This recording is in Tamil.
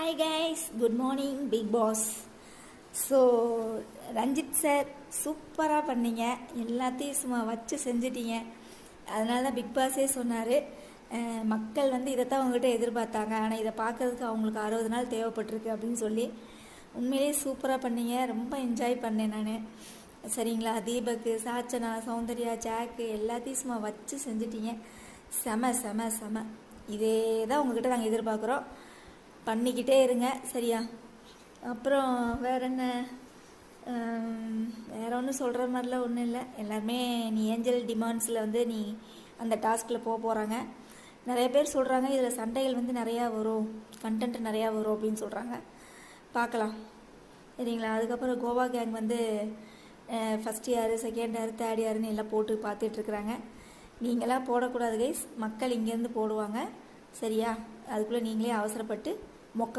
Hi guys, good morning big boss. So Ranjith sir சூப்பராக பண்ணீங்க, எல்லாத்தையும் சும்மா வச்சு செஞ்சிட்டீங்க. அதனால தான் பிக் பாஸே சொன்னார், மக்கள் இதைத்தான் அவங்ககிட்ட எதிர்பார்த்தாங்க, ஆனால் இதை பார்க்கறதுக்கு அவங்களுக்கு 60 நாள் தேவைப்பட்டிருக்கு அப்படின்னு சொல்லி உண்மையிலே சூப்பராக பண்ணீங்க. ரொம்ப என்ஜாய் பண்ணேன் நான். சரிங்களா, தீபக்கு, சாச்சனா, சௌந்தர்யா, ஜாக்கு எல்லாத்தையும் சும்மா வச்சு செஞ்சிட்டீங்க. செம செம செம. இதே தான் உங்ககிட்ட நாங்கள் எதிர்பார்க்குறோம், பண்ணிக்கிட்டே இருங்க. சரியா? அப்புறம் வேற என்ன, வேற ஒன்றும் சொல்கிற மாதிரிலாம் ஒன்றும் இல்லை. எல்லாருமே நீ ஏஞ்சல் டிமாண்ட்ஸில் நீ அந்த டாஸ்கில் போகிறாங்க. நிறைய பேர் சொல்கிறாங்க இதில் சண்டைகள் நிறையா வரும், கண்டென்ட் நிறையா வரும் அப்படின்னு சொல்கிறாங்க. பார்க்கலாம். சரிங்களா? அதுக்கப்புறம் கோவா கேங் ஃபஸ்ட் யார், செகண்ட் யார், தேர்ட் யாருன்னு எல்லாம் போட்டு பார்த்துட்ருக்குறாங்க. நீங்களாம் போடக்கூடாது கைஸ், மக்கள் இங்கேருந்து போடுவாங்க. சரியா? அதுக்குள்ளே நீங்களே அவசரப்பட்டு மொக்க